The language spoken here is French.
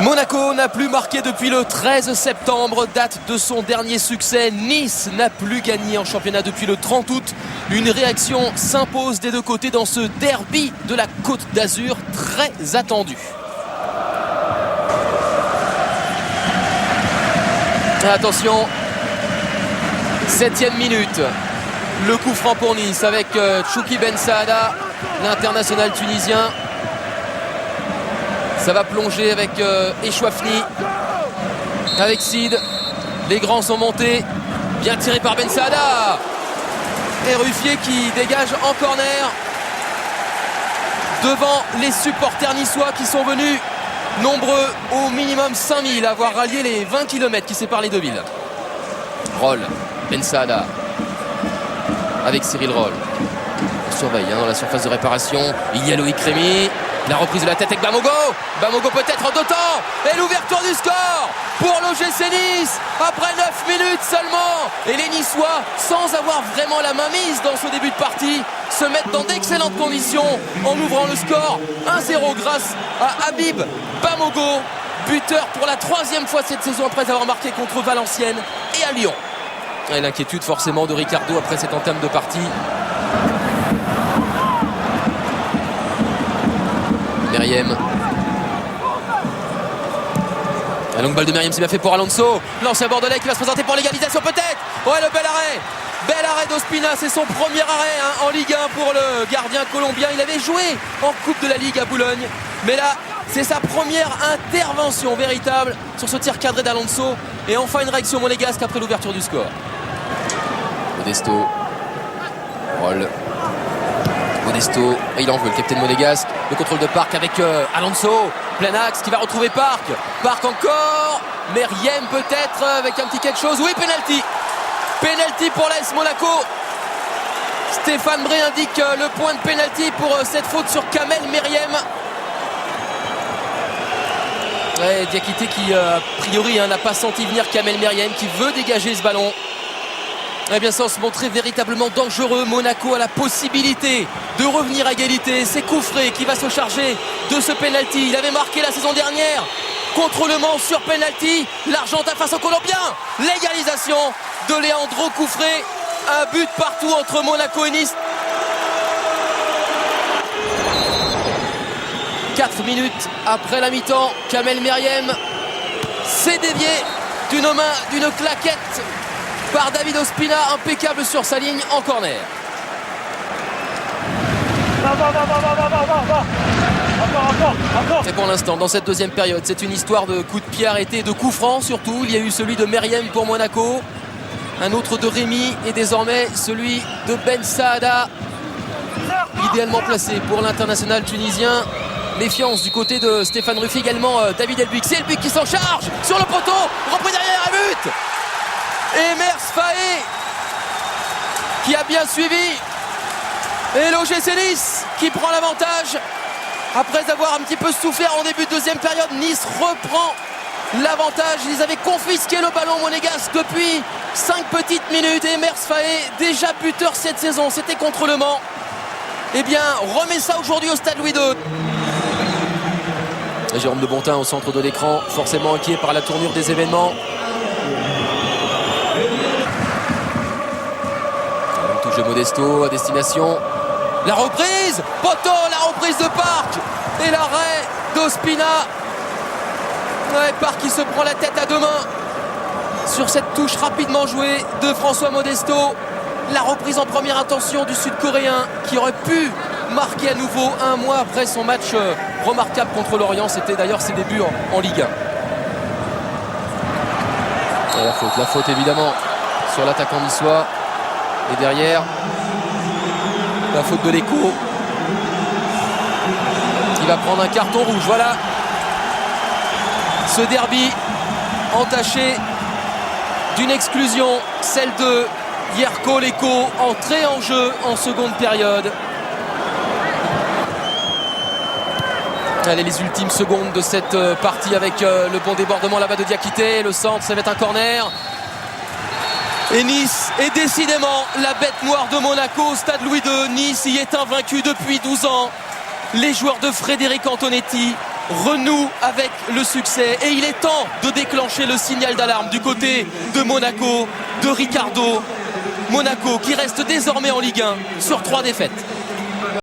Monaco n'a plus marqué depuis le 13 septembre, date de son dernier succès. Nice n'a plus gagné en championnat depuis le 30 août. Une réaction s'impose des deux côtés dans ce derby de la Côte d'Azur, très attendu. Attention, 7e minute. Le coup franc pour Nice avec Chouki Ben Saada, l'international tunisien. Ça va plonger avec Echouafni, avec Sid. Les grands sont montés. Bien tiré par Ben Saada. Et Ruffier qui dégage en corner. Devant les supporters niçois qui sont venus nombreux, au minimum 5000, à avoir rallié les 20 km qui séparent les deux villes. Roll, Ben Saada. Avec Cyril Roll. On surveille dans la surface de réparation. Il y a Loïc Rémy. La reprise de la tête avec Bamogo. Bamogo peut-être en deux temps. Et l'ouverture du score pour l'OGC Nice après 9 minutes seulement. Et les Niçois, sans avoir vraiment la main mise dans ce début de partie, se mettent dans d'excellentes conditions en ouvrant le score 1-0 grâce à Habib Bamogo, buteur pour la 3e fois cette saison après avoir marqué contre Valenciennes et à Lyon. Et l'inquiétude forcément de Ricardo après cette entame de partie. Meriem. La longue balle de Meriem, c'est bien fait pour Alonso. L'ancien bordelais qui va se présenter pour l'égalisation peut-être. Ouais, le bel arrêt. Bel arrêt d'Ospina, c'est son premier arrêt en Ligue 1 pour le gardien colombien. Il avait joué en Coupe de la Ligue à Boulogne. Mais là, c'est sa première intervention véritable sur ce tir cadré d'Alonso. Et enfin une réaction monégasque après l'ouverture du score. Modesto. Roll. Modesto, il en veut le capitaine monégasque. Le contrôle de Park avec Alonso. Plein axe qui va retrouver Park. Park encore. Meriem peut-être avec un petit quelque chose. Oui, penalty. Penalty pour l'AS Monaco. Stéphane Bré indique le point de penalty pour cette faute sur Kamel Meriem. Ouais, Diakité qui a priori n'a pas senti venir Kamel Meriem, qui veut dégager ce ballon. Et bien sans se montrer véritablement dangereux, Monaco a la possibilité de revenir à égalité. C'est Koufré qui va se charger de ce penalty. Il avait marqué la saison dernière contre Le Mans sur penalty. L'Argentin face au Colombien. L'égalisation de Leandro Koufré. Un but partout entre Monaco et Nice. 4 minutes après la mi-temps, Kamel Meriem s'est dévié d'une main, d'une claquette par David Ospina, impeccable sur sa ligne en corner. Et pour l'instant, dans cette deuxième période, c'est une histoire de coups de pied arrêtés, de coups francs surtout. Il y a eu celui de Meriem pour Monaco, un autre de Rémy et désormais celui de Ben Saada, idéalement placé pour l'international tunisien. Méfiance du côté de Stéphane Ruffier, également David Elbuik. C'est Elbuik qui s'en charge sur le poteau, repris derrière un but. Et Mers Faé qui a bien suivi. Et l'OGC Nice qui prend l'avantage. Après avoir un petit peu souffert en début de deuxième période, Nice reprend l'avantage. Ils avaient confisqué le ballon monégasque depuis 5 petites minutes. Et Mers Faé, déjà buteur cette saison, c'était contre Le Mans. Eh bien, remet ça aujourd'hui au stade Louis II. Et Jérôme de Bontin au centre de l'écran, forcément inquiet par la tournure des événements. Une touche de Modesto à destination. La reprise, poteau, la reprise de Park. Et l'arrêt d'Ospina. Ouais, Park qui se prend la tête à deux mains sur cette touche rapidement jouée de François Modesto. La reprise en première intention du Sud-Coréen qui aurait pu marquer à nouveau un mois après son match remarquable contre Lorient. C'était d'ailleurs ses débuts en Ligue 1. La faute évidemment sur l'attaquant niçois. Et derrière, la faute de l'Echo. Il va prendre un carton rouge. Voilà ce derby entaché d'une exclusion, celle de Yerko Leko, entrée en jeu en seconde période. Allez, les ultimes secondes de cette partie avec le bon débordement là-bas de Diakité. Le centre, ça va être un corner. Et Nice est décidément la bête noire de Monaco. Stade Louis II, Nice y est invaincu depuis 12 ans. Les joueurs de Frédéric Antonetti renoue avec le succès et il est temps de déclencher le signal d'alarme du côté de Monaco, de Ricardo. Monaco qui reste désormais en Ligue 1 sur 3 défaites.